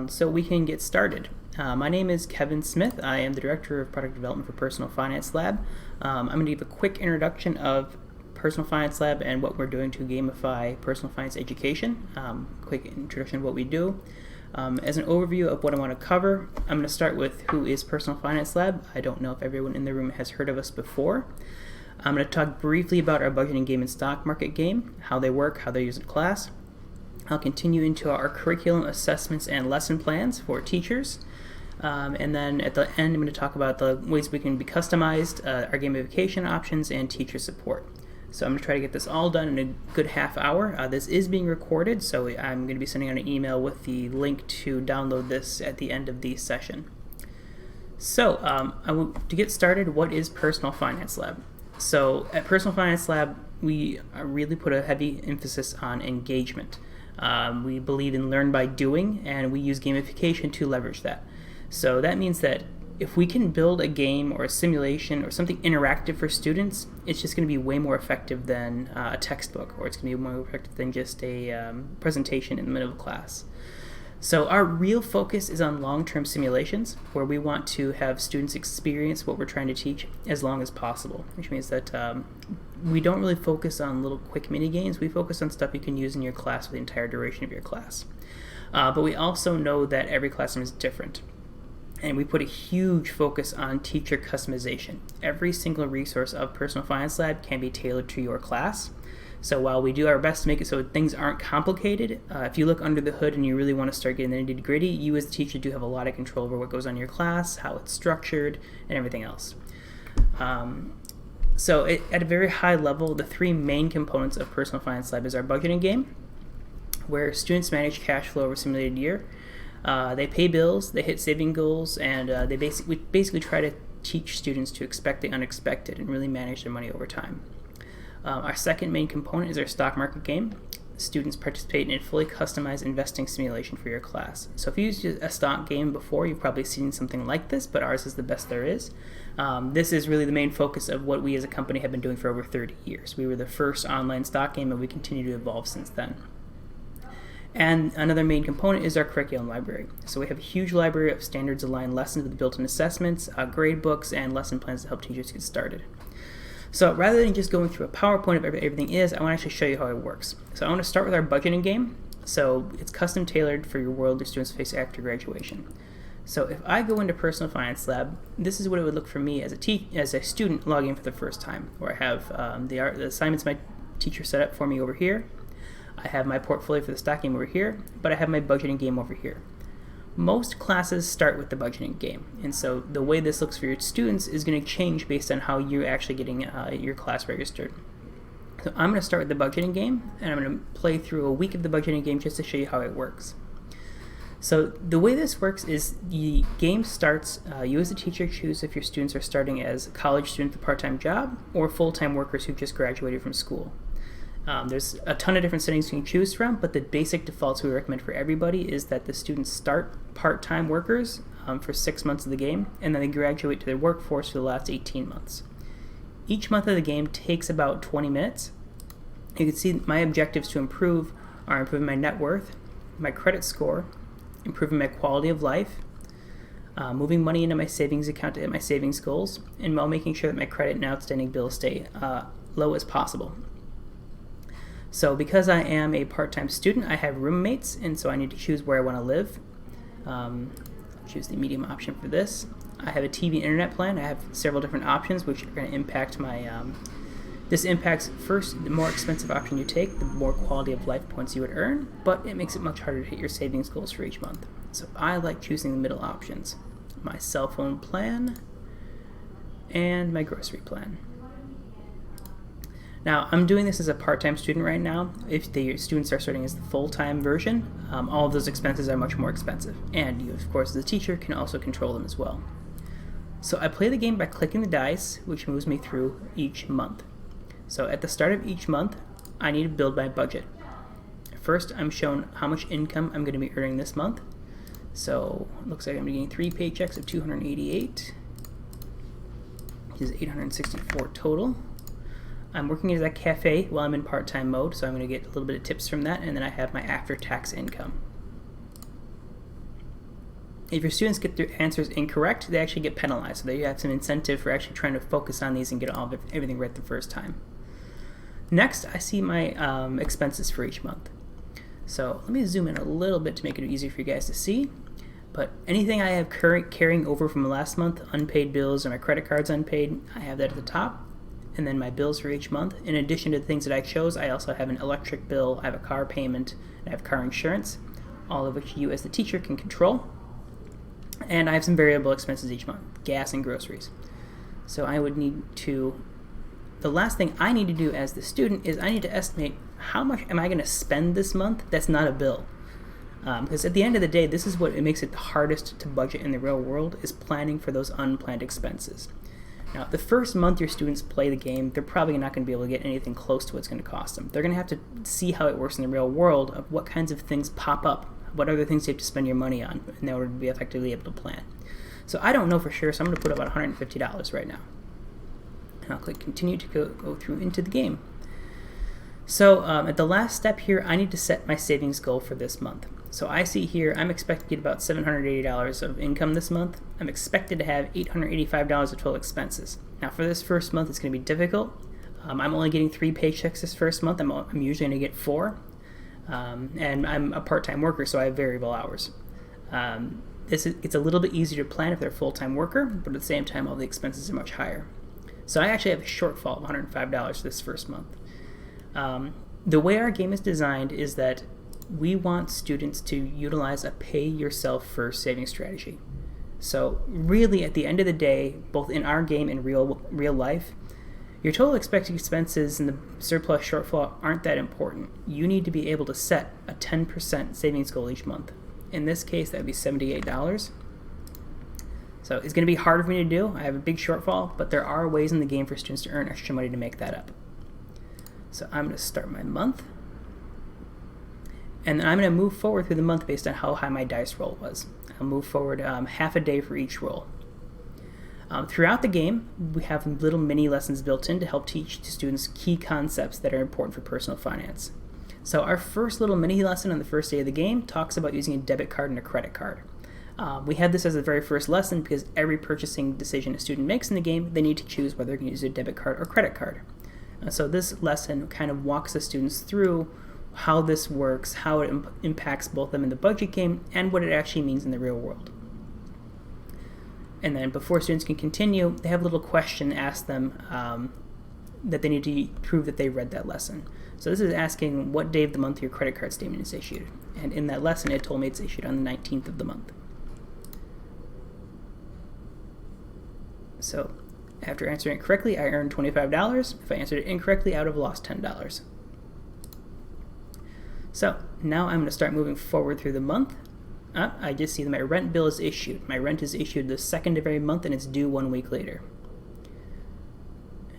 so we can get started. My name is Kevin Smith. I am the Director of Product Development for Personal Finance Lab. I'm going to give a quick introduction of Personal Finance Lab and what we're doing to gamify personal finance education. Quick introduction of what we do. As an overview of what I want to cover, I'm going to start with who is Personal Finance Lab. I don't know if everyone in the room has heard of us before. I'm going to talk briefly about our budgeting game and stock market game, how they work, how they're used in class. I'll continue into our curriculum assessments and lesson plans for teachers. And then at the end, I'm going to talk about the ways we can be customized, our gamification options, and teacher support. So I'm going to try to get this all done in a good half hour. This is being recorded, so I'm going to be sending out an email with the link to download this at the end of the session. So to get started, what is Personal Finance Lab? So at Personal Finance Lab, we really put a heavy emphasis on engagement. We believe in learn by doing, and we use gamification to leverage that. So that means that if we can build a game or a simulation or something interactive for students, it's just going to be way more effective than a textbook, or it's going to be more effective than just a presentation in the middle of class. So our real focus is on long-term simulations, where we want to have students experience what we're trying to teach as long as possible, which means that we don't really focus on little quick mini games. We focus on stuff you can use in your class for the entire duration of your class. But we also know that every classroom is different, and we put a huge focus on teacher customization. Every single resource of Personal Finance Lab can be tailored to your class. So while we do our best to make it so things aren't complicated, if you look under the hood and you really want to start getting the nitty-gritty, you as the teacher do have a lot of control over what goes on in your class, how it's structured, and everything else. So at a very high level, the three main components of Personal Finance Lab is our budgeting game, where students manage cash flow over a simulated year. They pay bills, they hit saving goals, and we basically try to teach students to expect the unexpected and really manage their money over time. Our second main component is our stock market game. Students participate in a fully customized investing simulation for your class. So if you used a stock game before, you've probably seen something like this, but ours is the best there is. This is really the main focus of what we as a company have been doing for over 30 years. We were the first online stock game, and we continue to evolve since then. And another main component is our curriculum library. So we have a huge library of standards-aligned lessons with built-in assessments, grade books, and lesson plans to help teachers get started. So rather than just going through a PowerPoint of everything is, I want to actually show you how it works. So I want to start with our budgeting game. So it's custom tailored for your world your students face after graduation. So if I go into Personal Finance Lab, this is what it would look for me as a student logging in for the first time, where I have the assignments my teacher set up for me over here. I have my portfolio for the stock game over here, but I have my budgeting game over here. Most classes start with the budgeting game, and so the way this looks for your students is going to change based on how you're actually getting your class registered. So I'm going to start with the budgeting game, and I'm going to play through a week of the budgeting game just to show you how it works. So the way this works is the game starts, you as a teacher choose if your students are starting as college students with a part-time job or full-time workers who've just graduated from school. There's a ton of different settings you can choose from, but the basic defaults we recommend for everybody is that the students start part-time workers for 6 months of the game, and then they graduate to their workforce for the last 18 months. Each month of the game takes about 20 minutes. You can see my objectives to improve are improving my net worth, my credit score, improving my quality of life, moving money into my savings account to hit my savings goals, and while making sure that my credit and outstanding bills stay low as possible. So because I am a part-time student, I have roommates, and so I need to choose where I want to live. Choose the medium option for this. I have a TV and internet plan. I have several different options which are going to impact my... This impacts, first, the more expensive option you take, the more quality of life points you would earn, but it makes it much harder to hit your savings goals for each month. So I like choosing the middle options. My cell phone plan and my grocery plan. Now, I'm doing this as a part-time student right now. If the students are starting as the full-time version, all of those expenses are much more expensive. And you, of course, as a teacher, can also control them as well. So I play the game by clicking the dice, which moves me through each month. So at the start of each month, I need to build my budget. First, I'm shown how much income I'm going to be earning this month. So it looks like I'm getting 3 paychecks of $288, which is $864 total. I'm working as a cafe while I'm in part-time mode, so I'm going to get a little bit of tips from that, and then I have my after-tax income. If your students get their answers incorrect, they actually get penalized. So they have some incentive for actually trying to focus on these and get everything right the first time. Next, I see my expenses for each month. So let me zoom in a little bit to make it easier for you guys to see. But anything I have carrying over from last month, unpaid bills or my credit cards unpaid, I have that at the top. And then my bills for each month. In addition to the things that I chose, I also have an electric bill, I have a car payment, and I have car insurance, all of which you as the teacher can control. And I have some variable expenses each month, gas and groceries. So I would need to, the last thing I need to do as the student is I need to estimate how much am I going to spend this month that's not a bill. Because at the end of the day, this is what it makes it the hardest to budget in the real world, is planning for those unplanned expenses. Now, the first month your students play the game, they're probably not going to be able to get anything close to what's going to cost them. They're going to have to see how it works in the real world, of what kinds of things pop up, what other things you have to spend your money on in order to be effectively able to plan. So I don't know for sure, so I'm going to put about $150 right now. And I'll click continue to go through into the game. So at the last step here, I need to set my savings goal for this month. So I see here I'm expected to get about $780 of income this month. I'm expected to have $885 of total expenses. Now for this first month, it's going to be difficult. I'm only getting 3 paychecks this first month. I'm usually going to get 4. And I'm a part-time worker, so I have variable hours. It's a little bit easier to plan if they're a full-time worker, but at the same time, all the expenses are much higher. So I actually have a shortfall of $105 this first month. The way our game is designed is that we want students to utilize a pay-yourself-first saving strategy. So really, at the end of the day, both in our game and real life, your total expected expenses and the surplus shortfall aren't that important. You need to be able to set a 10% savings goal each month. In this case, that would be $78. So it's going to be harder for me to do. I have a big shortfall, but there are ways in the game for students to earn extra money to make that up. So I'm going to start my month. And then I'm going to move forward through the month based on how high my dice roll was. I'll move forward half a day for each roll. Throughout the game, we have little mini lessons built in to help teach students key concepts that are important for personal finance. So our first little mini lesson on the first day of the game talks about using a debit card and a credit card. We have this as the very first lesson because every purchasing decision a student makes in the game, they need to choose whether they're going to use a debit card or credit card. So this lesson kind of walks the students through how this works, how it impacts both them in the budget game, and what it actually means in the real world. And then before students can continue, they have a little question asked them that they need to prove that they read that lesson. So this is asking what day of the month your credit card statement is issued. And in that lesson, it told me it's issued on the 19th of the month. So after answering it correctly, I earned $25. If I answered it incorrectly, I would have lost $10. So now I'm going to start moving forward through the month. I just see that my rent bill is issued. My rent is issued the second of every month, and it's due 1 week later.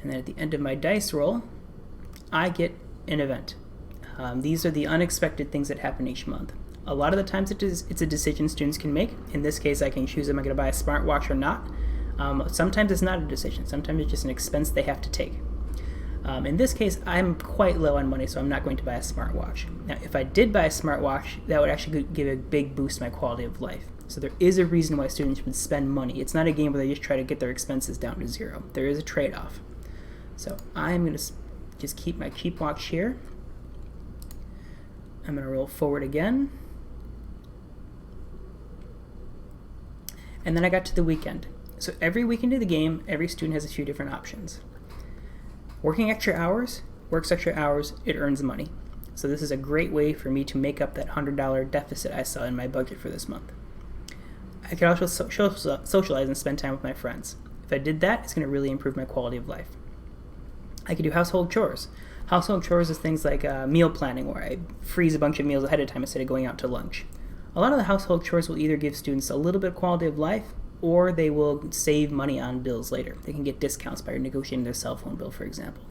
And then at the end of my dice roll, I get an event. These are the unexpected things that happen each month. A lot of the times it's a decision students can make. In this case, I can choose am I going to buy a smartwatch or not. Sometimes it's not a decision. Sometimes it's just an expense they have to take. In this case, I'm quite low on money, so I'm not going to buy a smartwatch. Now, if I did buy a smartwatch, that would actually give a big boost to my quality of life. So there is a reason why students would spend money. It's not a game where they just try to get their expenses down to zero. There is a trade-off. So I'm going to just keep my cheap watch here. I'm going to roll forward again. And then I got to the weekend. So every weekend of the game, every student has a few different options. Working extra hours, works extra hours, it earns money. So this is a great way for me to make up that $100 deficit I saw in my budget for this month. I could also socialize and spend time with my friends. If I did that, it's going to really improve my quality of life. I could do household chores. Household chores is things like meal planning, where I freeze a bunch of meals ahead of time instead of going out to lunch. A lot of the household chores will either give students a little bit of quality of life, or they will save money on bills later. They can get discounts by negotiating their cell phone bill, for example.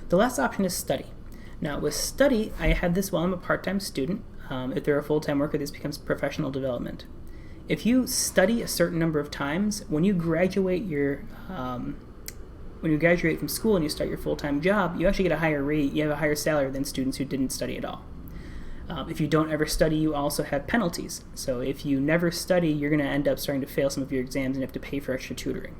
The last option is study. Now, with study, I had this while I'm a part-time student. If they're a full-time worker, this becomes professional development. If you study a certain number of times, when you graduate from school and you start your full-time job, you actually get a higher rate. You have a higher salary than students who didn't study at all. If you don't ever study, you also have penalties. So if you never study, you're going to end up starting to fail some of your exams and have to pay for extra tutoring.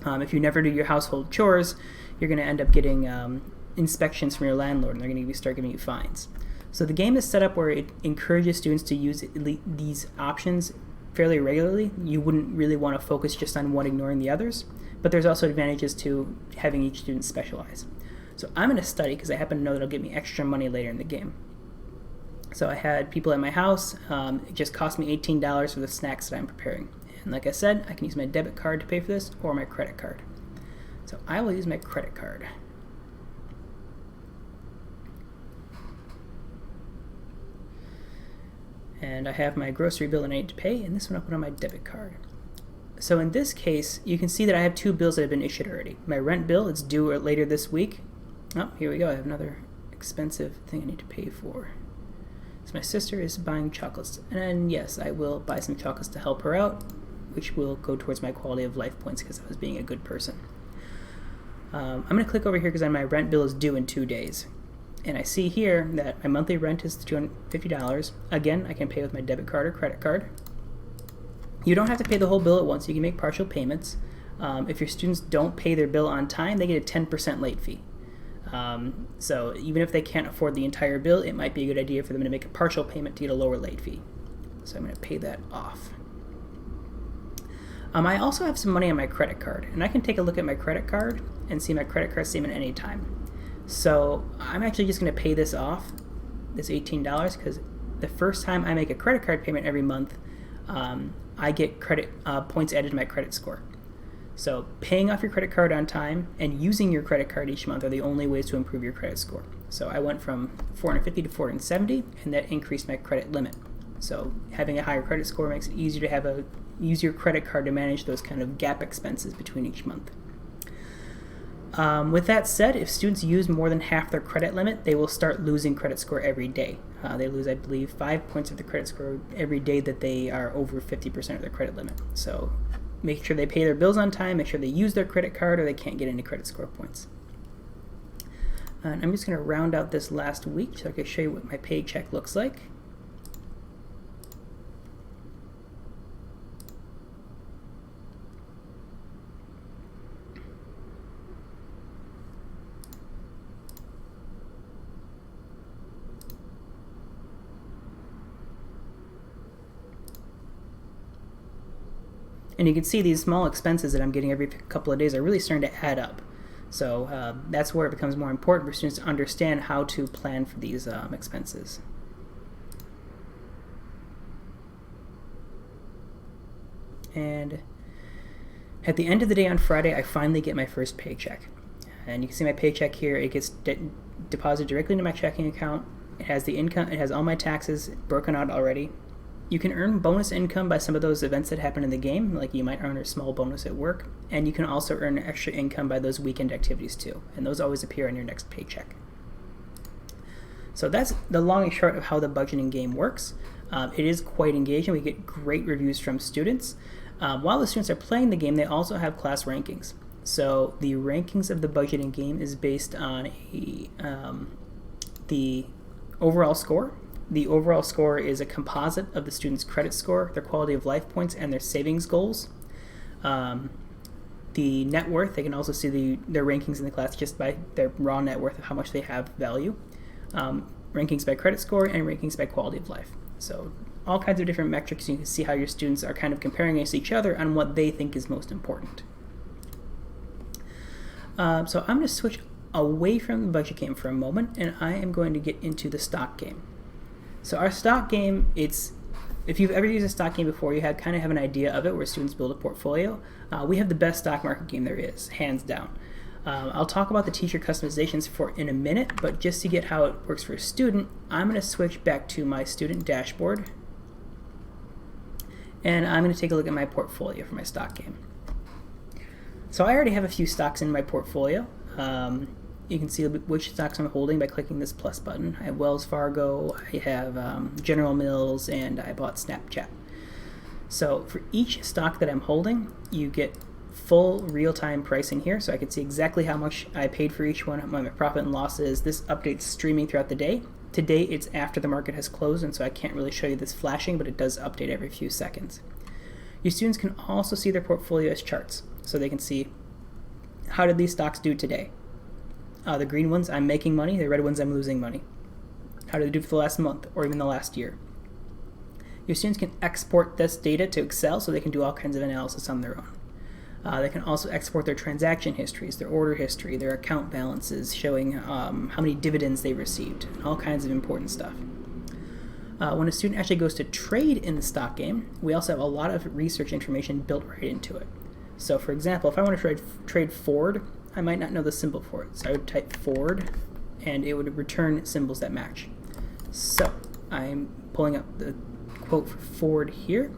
If you never do your household chores, you're going to end up getting inspections from your landlord, and they're going to start giving you fines. So the game is set up where it encourages students to use these options fairly regularly. You wouldn't really want to focus just on one, ignoring the others, but there's also advantages to having each student specialize. So I'm going to study because I happen to know that it'll get me extra money later in the game. So I had people at my house. It just cost me $18 for the snacks that I'm preparing. And like I said, I can use my debit card to pay for this or my credit card. So I will use my credit card. And I have my grocery bill that I need to pay, and this one I'll put on my debit card. So in this case, you can see that I have 2 bills that have been issued already. My rent bill, it's due later this week. Oh, here we go. I have another expensive thing I need to pay for. So my sister is buying chocolates, and yes, I will buy some chocolates to help her out, which will go towards my quality of life points because I was being a good person. I'm going to click over here because my rent bill is due in 2 days. And I see here that my monthly rent is $250. Again, I can pay with my debit card or credit card. You don't have to pay the whole bill at once. You can make partial payments. If your students don't pay their bill on time, they get a 10% late fee. So even if they can't afford the entire bill, it might be a good idea for them to make a partial payment to get a lower late fee. So I'm going to pay that off. I also have some money on my credit card, and I can take a look at my credit card and see my credit card statement anytime. So I'm actually just going to pay this off, this $18, because the first time I make a credit card payment every month, I get credit points added to my credit score. So paying off your credit card on time and using your credit card each month are the only ways to improve your credit score. So I went from 450 to 470, and that increased my credit limit. So having a higher credit score makes it easier to use your credit card to manage those kind of gap expenses between each month. With that said, if students use more than half their credit limit, they will start losing credit score every day. They lose, I believe, 5 points of the credit score every day that they are over 50% of their credit limit. So make sure they pay their bills on time, make sure they use their credit card, or they can't get any credit score points. And I'm just going to round out this last week so I can show you what my paycheck looks like. And you can see these small expenses that I'm getting every couple of days are really starting to add up. So that's where it becomes more important for students to understand how to plan for these expenses. And at the end of the day on Friday, I finally get my first paycheck. And you can see my paycheck here. It gets deposited directly into my checking account. It has the income. It has all my taxes broken out already. You can earn bonus income by some of those events that happen in the game, like you might earn a small bonus at work, and you can also earn extra income by those weekend activities too, and those always appear on your next paycheck. So that's the long and short of how the budgeting game works. It is quite engaging. We get great reviews from students. While the students are playing the game, they also have class rankings. So the rankings of the budgeting game is based on the overall score. The overall score is a composite of the student's credit score, their quality of life points, and their savings goals. The net worth, they can also see their rankings in the class just by their raw net worth of how much they have value. Rankings by credit score and rankings by quality of life. So all kinds of different metrics. You can see how your students are kind of comparing against each other on what they think is most important. So I'm going to switch away from the budget game for a moment, and I am going to get into the stock game. So our stock game, if you've ever used a stock game before, you kind of have an idea of it, where students build a portfolio. We have the best stock market game there is, hands down. I'll talk about the teacher customizations in a minute, but just to get how it works for a student, I'm going to switch back to my student dashboard, and I'm going to take a look at my portfolio for my stock game. So I already have a few stocks in my portfolio. You can see which stocks I'm holding by clicking this plus button. I have Wells Fargo, I have General Mills, and I bought Snapchat. So for each stock that I'm holding, you get full real-time pricing here, so I can see exactly how much I paid for each one, what my profit and loss is. This updates streaming throughout the day. Today it's after the market has closed, and so I can't really show you this flashing, but it does update every few seconds. Your students can also see their portfolio as charts, so they can see how did these stocks do today. The green ones, I'm making money. The red ones, I'm losing money. How did they do for the last month or even the last year? Your students can export this data to Excel so they can do all kinds of analysis on their own. They can also export their transaction histories, their order history, their account balances, showing how many dividends they received, all kinds of important stuff. When a student actually goes to trade in the stock game, we also have a lot of research information built right into it. So for example, if I want to trade Ford, I might not know the symbol for it. So I would type Ford, and it would return symbols that match. So I'm pulling up the quote for Ford here.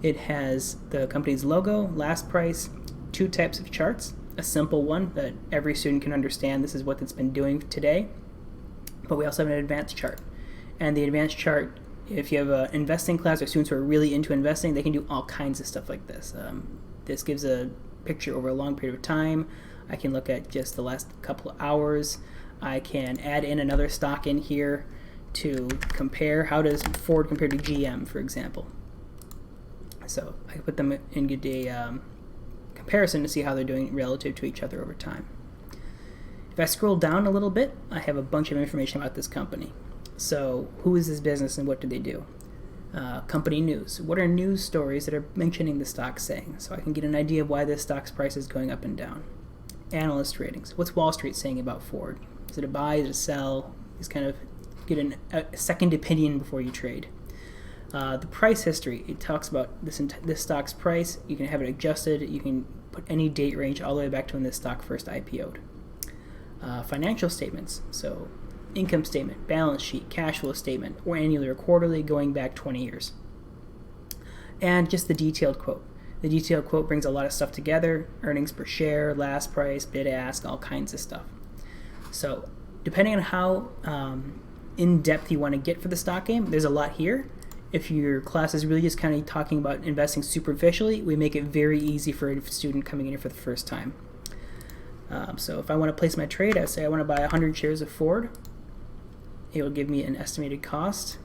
It has the company's logo, last price, 2 types of charts, a simple one that every student can understand this is what it's been doing today, but we also have an advanced chart. And the advanced chart, if you have an investing class or students who are really into investing, they can do all kinds of stuff like this. This gives a picture over a long period of time. I can look at just the last couple of hours. I can add in another stock in here to compare. How does Ford compare to GM, for example? So I can put them in and get a comparison to see how they're doing relative to each other over time. If I scroll down a little bit, I have a bunch of information about this company. So who is this business and what do they do? Company news. What are news stories that are mentioning the stock saying? So I can get an idea of why this stock's price is going up and down. Analyst ratings. What's Wall Street saying about Ford? Is it a buy? Is it a sell? Just kind of get a second opinion before you trade. The price history. It talks about this stock's price. You can have it adjusted. You can put any date range all the way back to when this stock first IPO'd. Financial statements. So income statement, balance sheet, cash flow statement, or annually or quarterly going back 20 years. And just the detailed quote. The detailed quote brings a lot of stuff together, earnings per share, last price, bid ask, all kinds of stuff. So depending on how in-depth you want to get for the stock game, there's a lot here. If your class is really just kind of talking about investing superficially, we make it very easy for a student coming in here for the first time. So if I want to place my trade, I say I want to buy 100 shares of Ford. It will give me an estimated cost,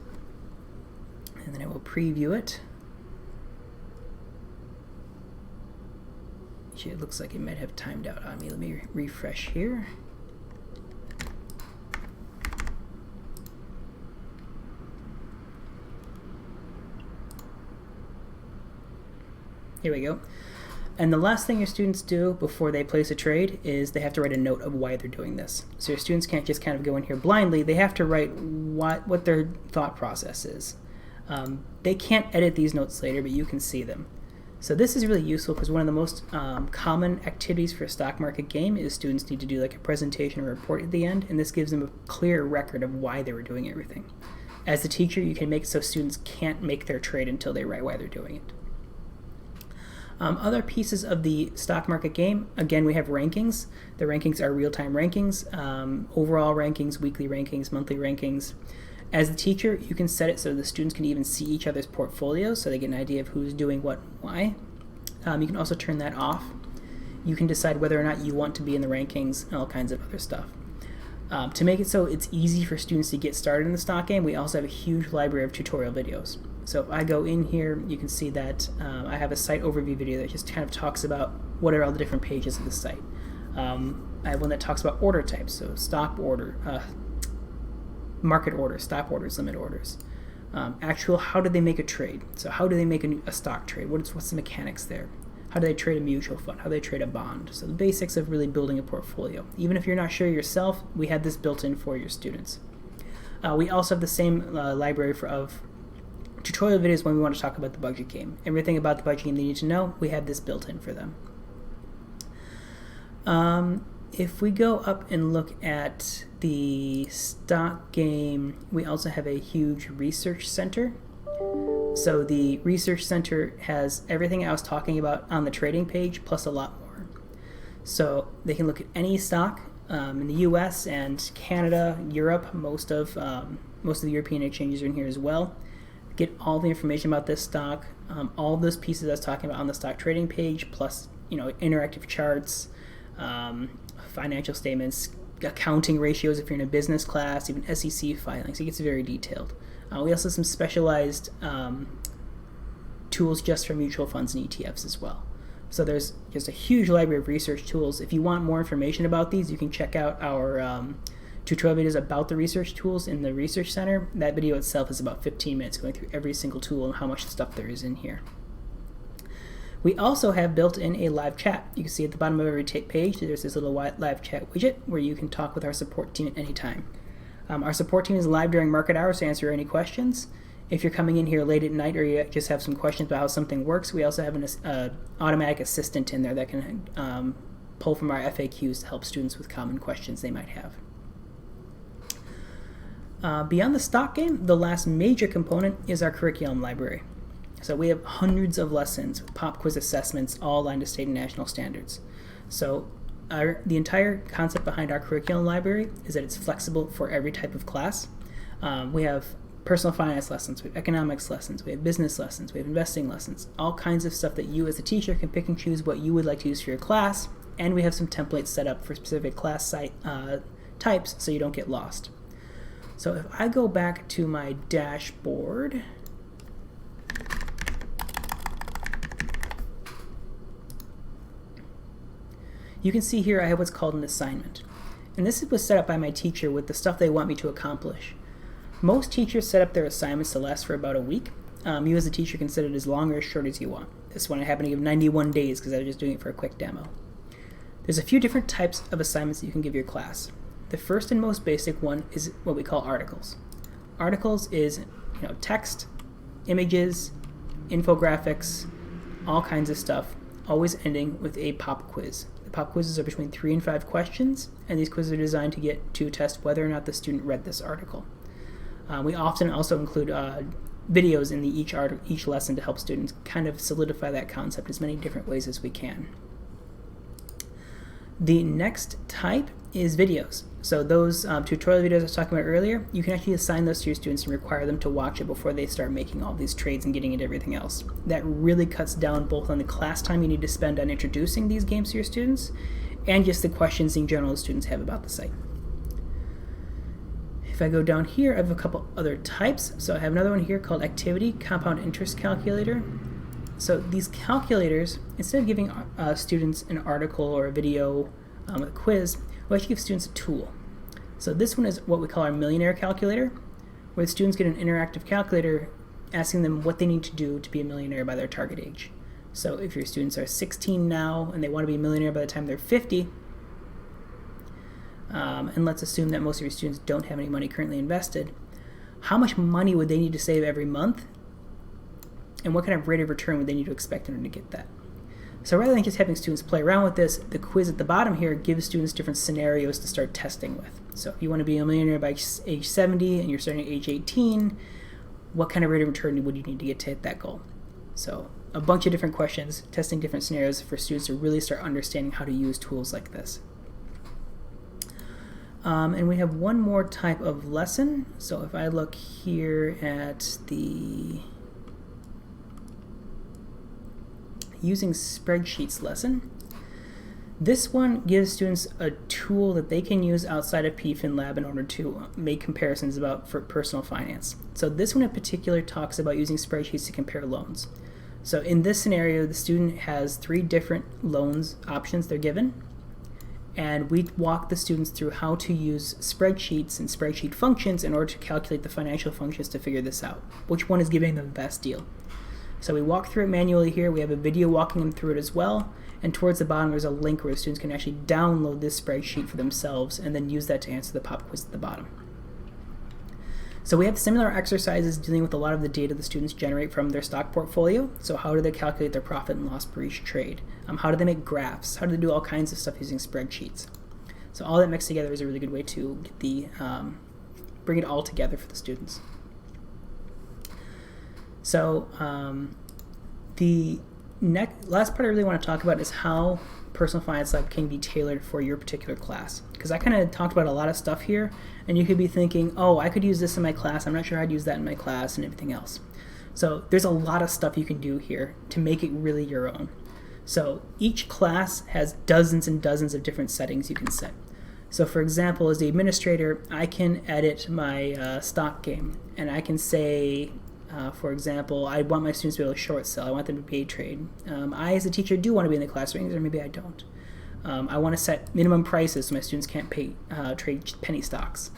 and then I will preview it. It looks like it might have timed out on me. Let me refresh here. Here we go. And the last thing your students do before they place a trade is they have to write a note of why they're doing this. So your students can't just kind of go in here blindly. They have to write what their thought process is. They can't edit these notes later, but you can see them. So this is really useful because one of the most common activities for a stock market game is students need to do like a presentation or report at the end, and this gives them a clear record of why they were doing everything. As the teacher, you can make it so students can't make their trade until they write why they're doing it. Other pieces of the stock market game, again, we have rankings. The rankings are real-time rankings, overall rankings, weekly rankings, monthly rankings. As the teacher, you can set it so the students can even see each other's portfolios so they get an idea of who's doing what and why. You can also turn that off. You can decide whether or not you want to be in the rankings and all kinds of other stuff. To make it so it's easy for students to get started in the stock game, we also have a huge library of tutorial videos. So if I go in here, you can see that I have a site overview video that just kind of talks about what are all the different pages of the site. I have one that talks about order types, so stop order, market orders, stop orders, limit orders. How do they make a trade? So how do they make a stock trade? What's the mechanics there? How do they trade a mutual fund? How do they trade a bond? So the basics of really building a portfolio. Even if you're not sure yourself, we have this built in for your students. We also have the same library of tutorial videos when we want to talk about the budget game. Everything about the budget game they need to know, we have this built in for them. If we go up and look at the stock game, we also have a huge research center. So the research center has everything I was talking about on the trading page plus a lot more. So they can look at any stock in the US and Canada, Europe, most of the European exchanges are in here as well. Get all the information about this stock, all those pieces I was talking about on the stock trading page, plus interactive charts, financial statements, accounting ratios if you're in a business class, even SEC filings. It gets very detailed. We also have some specialized tools just for mutual funds and ETFs as well. So there's just a huge library of research tools. If you want more information about these, you can check out our tutorial videos about the research tools in the Research Center. That video itself is about 15 minutes going through every single tool and how much stuff there is in here. We also have built in a live chat. You can see at the bottom of every page there's this little live chat widget where you can talk with our support team at any time. Our support team is live during market hours to answer any questions. If you're coming in here late at night or you just have some questions about how something works, we also have an automatic assistant in there that can pull from our FAQs to help students with common questions they might have. Beyond the stock game, the last major component is our curriculum library. So we have hundreds of lessons with pop quiz assessments, all aligned to state and national standards. So the entire concept behind our curriculum library is that it's flexible for every type of class. We have personal finance lessons, we have economics lessons, we have business lessons, we have investing lessons, all kinds of stuff that you as a teacher can pick and choose what you would like to use for your class, and we have some templates set up for specific class types so you don't get lost. So if I go back to my dashboard, you can see here I have what's called an assignment. And this was set up by my teacher with the stuff they want me to accomplish. Most teachers set up their assignments to last for about a week. You as a teacher can set it as long or as short as you want. This one I happen to give 91 days because I was just doing it for a quick demo. There's a few different types of assignments that you can give your class. The first and most basic one is what we call articles. Articles is text, images, infographics, all kinds of stuff, always ending with a pop quiz. The pop quizzes are between 3 and 5 questions, and these quizzes are designed to test whether or not the student read this article. We often also include videos in each lesson to help students kind of solidify that concept as many different ways as we can. The next type is videos. So those tutorial videos I was talking about earlier, you can actually assign those to your students and require them to watch it before they start making all these trades and getting into everything else. That really cuts down both on the class time you need to spend on introducing these games to your students and just the questions in general the students have about the site. If I go down here, I have a couple other types. So I have another one here called Activity Compound Interest Calculator. So these calculators, instead of giving students an article or a video with a quiz, we actually give students a tool. So this one is what we call our Millionaire Calculator, where the students get an interactive calculator asking them what they need to do to be a millionaire by their target age. So if your students are 16 now and they want to be a millionaire by the time they're 50, and let's assume that most of your students don't have any money currently invested, how much money would they need to save every month? And what kind of rate of return would they need to expect in order to get that? So rather than just having students play around with this, the quiz at the bottom here gives students different scenarios to start testing with. So if you want to be a millionaire by age 70 and you're starting at age 18, what kind of rate of return would you need to get to hit that goal? So a bunch of different questions, testing different scenarios for students to really start understanding how to use tools like this. And we have one more type of lesson. So if I look here at the using spreadsheets lesson, this one gives students a tool that they can use outside of PFinLab in order to make comparisons for personal finance. So this one in particular talks about using spreadsheets to compare loans. So in this scenario, the student has 3 different loans options they're given, and we walk the students through how to use spreadsheets and spreadsheet functions in order to calculate the financial functions to figure this out. Which one is giving them the best deal? So we walk through it manually here. We have a video walking them through it as well. And towards the bottom, there's a link where the students can actually download this spreadsheet for themselves and then use that to answer the pop quiz at the bottom. So we have similar exercises dealing with a lot of the data the students generate from their stock portfolio. So how do they calculate their profit and loss per each trade? How do they make graphs? How do they do all kinds of stuff using spreadsheets? So all that mixed together is a really good way to get the bring it all together for the students. So the last part I really want to talk about is how PersonalFinanceLab can be tailored for your particular class. Because I kind of talked about a lot of stuff here, and you could be thinking, oh, I could use this in my class. I'm not sure I'd use that in my class and everything else. So there's a lot of stuff you can do here to make it really your own. So each class has dozens and dozens of different settings you can set. So for example, as the administrator, I can edit my stock game, and I can say, for example, I want my students to be able to short sell. I want them to day trade. I, as a teacher, do want to be in the class ratings, or maybe I don't. I want to set minimum prices so my students can't trade penny stocks.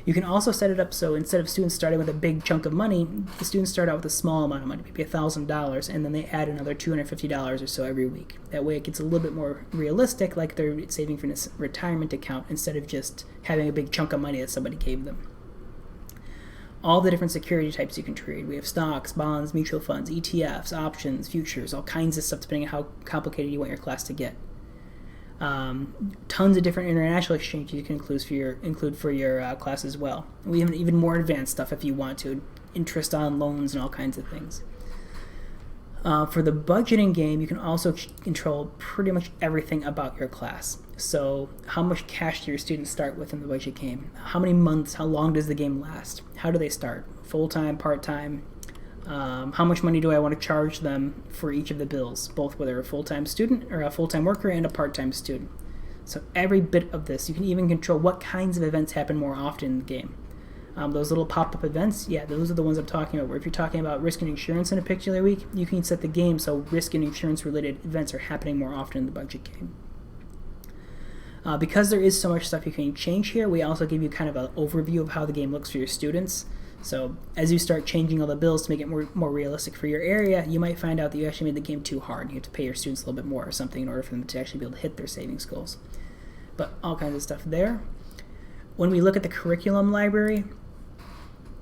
You can also set it up so instead of students starting with a big chunk of money, the students start out with a small amount of money, maybe $1,000, and then they add another $250 or so every week. That way it gets a little bit more realistic, like they're saving for a retirement account instead of just having a big chunk of money that somebody gave them. All the different security types you can trade. We have stocks, bonds, mutual funds, ETFs, options, futures, all kinds of stuff depending on how complicated you want your class to get. Tons of different international exchanges you can include for your class as well. We have even more advanced stuff if you want to, interest on loans and all kinds of things. For the budgeting game, you can also control pretty much everything about your class. So how much cash do your students start with in the budget game? How many months, how long does the game last? How do they start? Full-time, part-time? How much money do I want to charge them for each of the bills, both whether a full-time student or a full-time worker and a part-time student. So every bit of this, you can even control what kinds of events happen more often in the game. Those little pop-up events, yeah, those are the ones I'm talking about, where if you're talking about risk and insurance in a particular week, you can set the game so risk and insurance related events are happening more often in the budget game. Because there is so much stuff you can change here, we also give you kind of an overview of how the game looks for your students. So as you start changing all the bills to make it more realistic for your area, you might find out that you actually made the game too hard. You have to pay your students a little bit more or something in order for them to actually be able to hit their savings goals. But all kinds of stuff there. When we look at the curriculum library,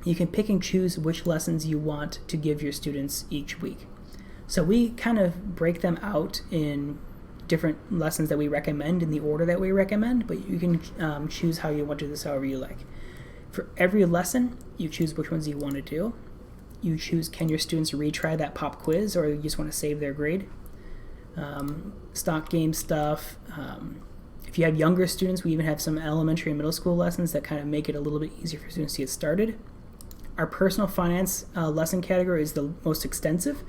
you can pick and choose which lessons you want to give your students each week. So we kind of break them out in different lessons that we recommend in the order that we recommend, but you can choose how you want to do this however you like. For every lesson, you choose which ones you want to do. You choose, can your students retry that pop quiz, or you just want to save their grade. Stock game stuff. If you have younger students, we even have some elementary and middle school lessons that kind of make it a little bit easier for students to get started. Our personal finance lesson category is the most extensive.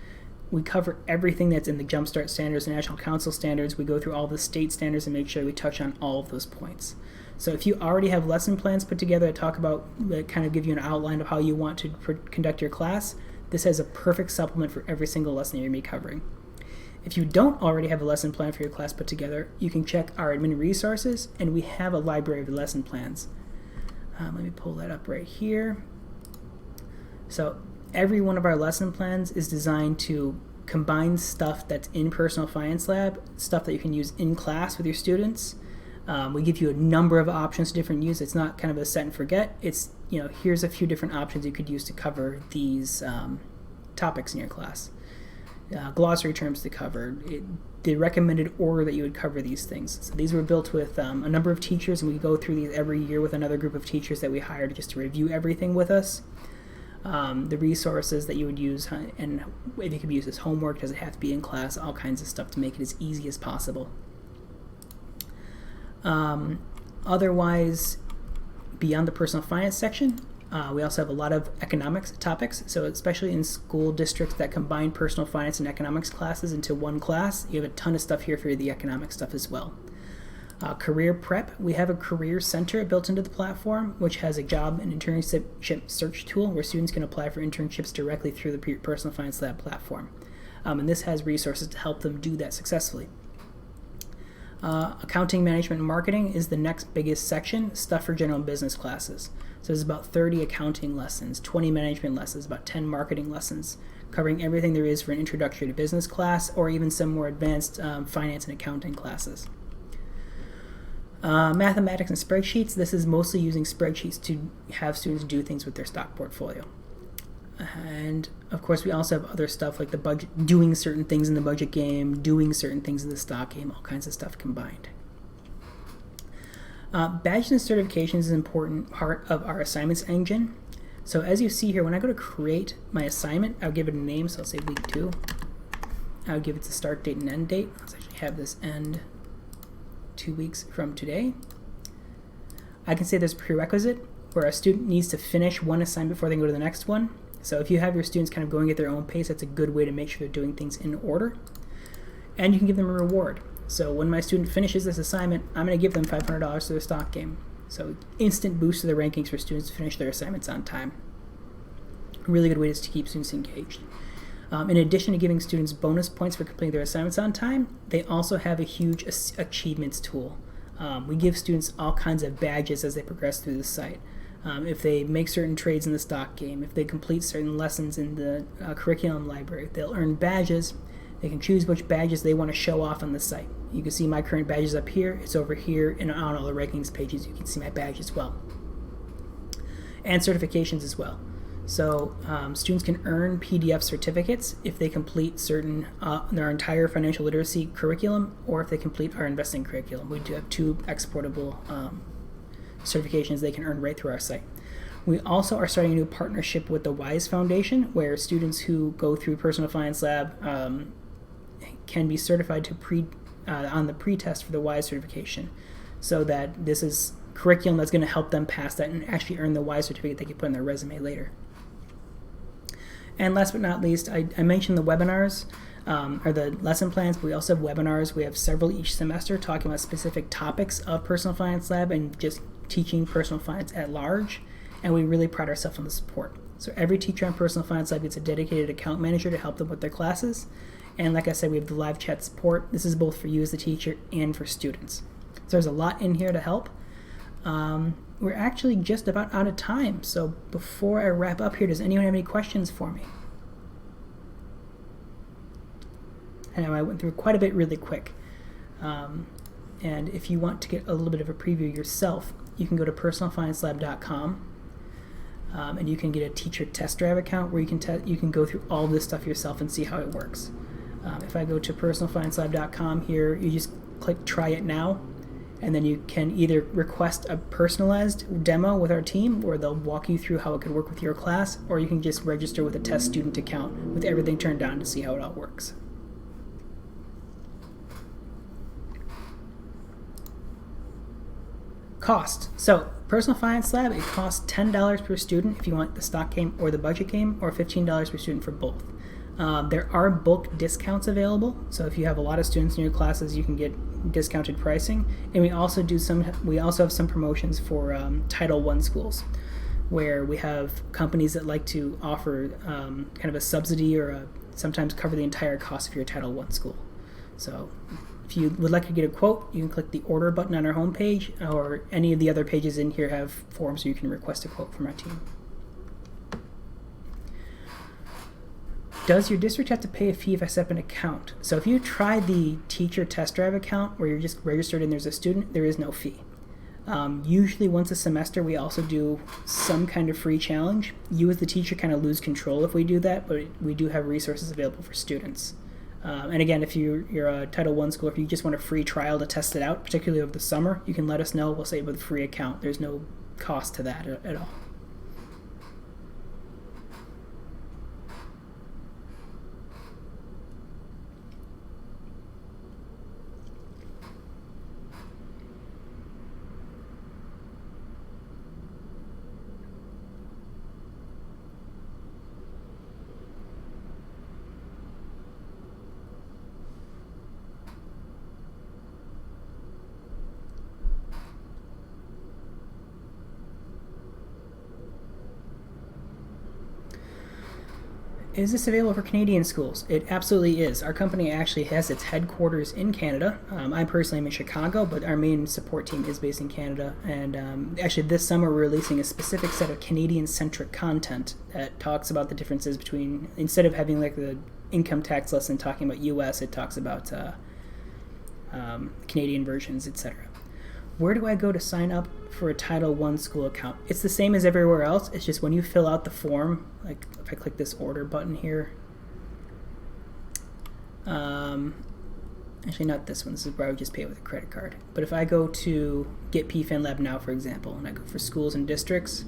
We cover everything that's in the Jumpstart standards and National Council standards. We go through all the state standards and make sure we touch on all of those points. So if you already have lesson plans put together that talk about, that kind of give you an outline of how you want to conduct your class, this has a perfect supplement for every single lesson you're going to be covering. If you don't already have a lesson plan for your class put together, you can check our admin resources, and we have a library of lesson plans. Let me pull that up right here. So every one of our lesson plans is designed to combine stuff that's in PersonalFinanceLab, stuff that you can use in class with your students. We give you a number of options to different use. It's not kind of a set and forget. It's, here's a few different options you could use to cover these topics in your class. Glossary terms to cover, the recommended order that you would cover these things. So these were built with a number of teachers, and we go through these every year with another group of teachers that we hired just to review everything with us. The resources that you would use, and if it could be used as homework, does it have to be in class, all kinds of stuff to make it as easy as possible. Otherwise, beyond the personal finance section, we also have a lot of economics topics. So especially in school districts that combine personal finance and economics classes into one class, you have a ton of stuff here for the economic stuff as well. Career prep, we have a career center built into the platform, which has a job and internship search tool where students can apply for internships directly through the PersonalFinanceLab platform. And this has resources to help them do that successfully. Accounting, management, and marketing is the next biggest section, stuff for general business classes. So there's about 30 accounting lessons, 20 management lessons, about 10 marketing lessons, covering everything there is for an introductory to business class, or even some more advanced finance and accounting classes. Mathematics and spreadsheets, this is mostly using spreadsheets to have students do things with their stock portfolio. And of course we also have other stuff like the budget, doing certain things in the budget game, doing certain things in the stock game, all kinds of stuff combined. Badges and certifications is an important part of our assignments engine. So as you see here, when I go to create my assignment, I'll give it a name, so I'll say week 2. I'll give it the start date and end date. Let's actually have this end 2 weeks from today. I can say there's a prerequisite where a student needs to finish one assignment before they go to the next one. So if you have your students kind of going at their own pace, that's a good way to make sure they're doing things in order. And you can give them a reward. So when my student finishes this assignment, I'm going to give them $500 to their stock game. So instant boost to the rankings for students to finish their assignments on time. Really good ways to keep students engaged. In addition to giving students bonus points for completing their assignments on time, they also have a huge achievements tool. We give students all kinds of badges as they progress through the site. If they make certain trades in the stock game, if they complete certain lessons in the curriculum library, they'll earn badges. They can choose which badges they want to show off on the site. You can see my current badges up here. It's over here, and on all the rankings pages you can see my badge as well. And certifications as well. So students can earn PDF certificates if they complete their entire financial literacy curriculum, or if they complete our investing curriculum. We do have 2 exportable certifications they can earn right through our site. We also are starting a new partnership with the WISE Foundation, where students who go through Personal Finance Lab can be certified to on the pre-test for the WISE certification, so that this is curriculum that's going to help them pass that and actually earn the WISE certificate they can put in their resume later. And last but not least, I mentioned the webinars, or the lesson plans, but we also have webinars. We have several each semester talking about specific topics of Personal Finance Lab and just teaching personal finance at large, and we really pride ourselves on the support. So every teacher on Personal Finance Lab gets a dedicated account manager to help them with their classes, and like I said, we have the live chat support. This is both for you as the teacher and for students. So there's a lot in here to help. We're actually just about out of time, so before I wrap up here, does anyone have any questions for me? I know I went through quite a bit really quick. And if you want to get a little bit of a preview yourself, you can go to PersonalFinanceLab.com, and you can get a teacher test drive account where you can go through all this stuff yourself and see how it works. If I go to PersonalFinanceLab.com here, you just click Try It Now, and then you can either request a personalized demo with our team, where they'll walk you through how it could work with your class, or you can just register with a test student account with everything turned on to see how it all works. Cost. So Personal Finance Lab, it costs $10 per student if you want the stock game or the budget game, or $15 per student for both. There are bulk discounts available, so if you have a lot of students in your classes, you can get discounted pricing. And we also have some promotions for Title I schools, where we have companies that like to offer kind of a subsidy or sometimes cover the entire cost of your Title I school. So if you would like to get a quote, you can click the order button on our homepage, or any of the other pages in here have forms so you can request a quote from our team. Does your district have to pay a fee if I set up an account? So if you try the teacher test drive account where you're just registered and there's a student, there is no fee. Usually once a semester we also do some kind of free challenge. You as the teacher kind of lose control if we do that, but we do have resources available for students. And again, if you're a Title I school, if you just want a free trial to test it out, particularly over the summer, you can let us know. We'll set you with a free account. There's no cost to that at all. Is this available for Canadian schools? It absolutely is. Our company actually has its headquarters in Canada. I personally am in Chicago, but our main support team is based in Canada. And actually this summer we're releasing a specific set of Canadian-centric content that talks about the differences between, instead of having like the income tax lesson talking about US, it talks about Canadian versions, etc. Where do I go to sign up for a Title I school account? It's the same as everywhere else. It's just when you fill out the form, like if I click this order button here, actually not this one, this is where I would just pay with a credit card. But if I go to Get PFin Lab Now, for example, and I go for schools and districts,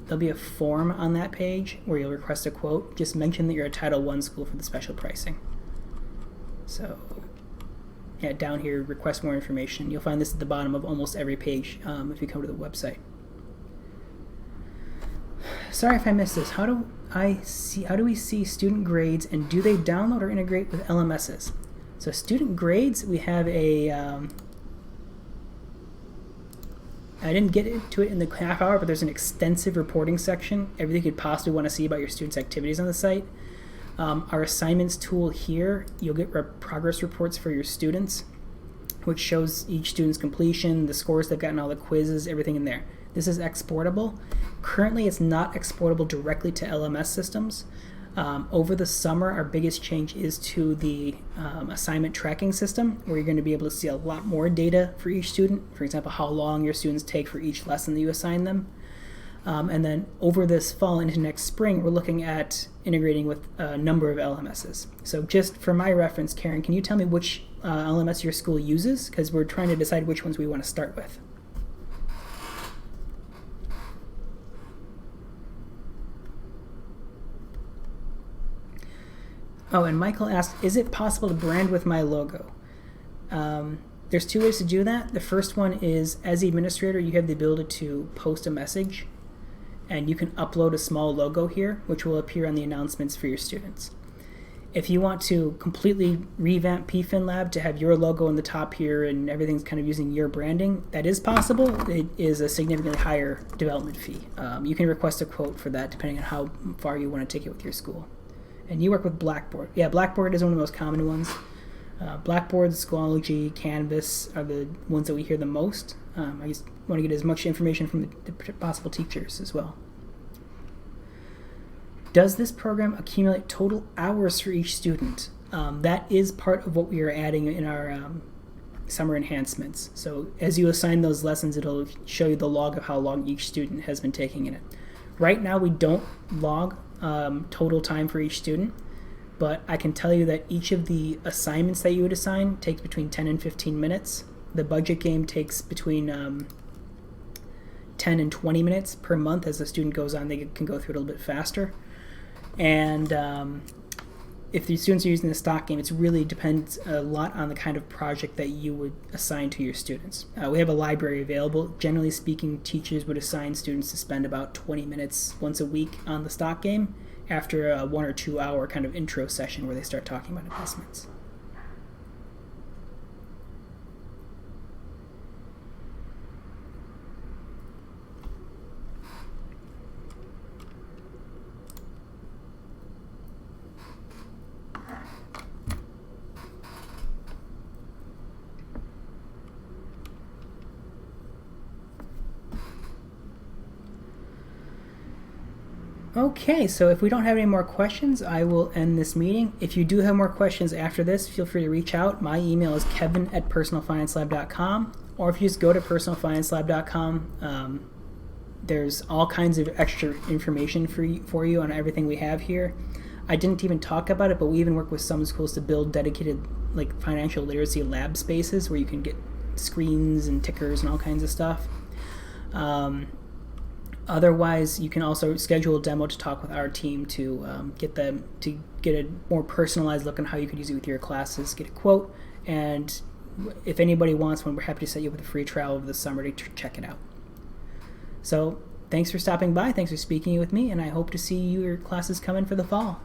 there'll be a form on that page where you'll request a quote. Just mention that you're a Title I school for the special pricing. So yeah, down here, request more information. You'll find this at the bottom of almost every page if you come to the website. sorry if I missed this. How do we see student grades, and do they download or integrate with LMSs? So student grades, we have a, I didn't get into it in the half hour, but there's an extensive reporting section, everything you could possibly want to see about your students' activities on the site. Our assignments tool here, you'll get progress reports for your students, which shows each student's completion, the scores they've gotten, all the quizzes, everything in there. This is exportable. Currently, it's not exportable directly to LMS systems. Over the summer, our biggest change is to the assignment tracking system, where you're going to be able to see a lot more data for each student. For example, how long your students take for each lesson that you assign them. And then over this fall into next spring, we're looking at integrating with a number of LMSs. So just for my reference, Karen, can you tell me which LMS your school uses? Because we're trying to decide which ones we want to start with. Oh, and Michael asked, is it possible to brand with my logo? There's two ways to do that. The first one is, as the administrator, you have the ability to post a message, and you can upload a small logo here, which will appear on the announcements for your students. If you want to completely revamp PFinLab to have your logo in the top here and everything's kind of using your branding, that is possible. It is a significantly higher development fee. You can request a quote for that depending on how far you want to take it with your school. And you work with Blackboard. Yeah, Blackboard is one of the most common ones. Blackboard, Schoology, Canvas are the ones that we hear the most. I just want to get as much information from the possible teachers as well. Does this program accumulate total hours for each student? That is part of what we are adding in our summer enhancements. So as you assign those lessons, it'll show you the log of how long each student has been taking in it. Right now we don't log total time for each student, but I can tell you that each of the assignments that you would assign takes between 10 and 15 minutes. The budget game takes between 10 and 20 minutes per month. As the student goes on, they can go through it a little bit faster. And if the students are using the stock game, it really depends a lot on the kind of project that you would assign to your students. We have a library available. Generally speaking, teachers would assign students to spend about 20 minutes once a week on the stock game after a 1 or 2 hour kind of intro session where they start talking about investments. Okay, so if we don't have any more questions, I will end this meeting. If you do have more questions after this, feel free to reach out. My email is kevin@PersonalFinanceLab.com, or if you just go to PersonalFinanceLab.com, there's all kinds of extra information for you on everything we have here. I didn't even talk about it, but we even work with some schools to build dedicated financial literacy lab spaces where you can get screens and tickers and all kinds of stuff. Otherwise, you can also schedule a demo to talk with our team to get a more personalized look on how you could use it with your classes, get a quote, and if anybody wants one, we're happy to set you up with a free trial over the summer to check it out. So thanks for stopping by, thanks for speaking with me, and I hope to see your classes come in for the fall.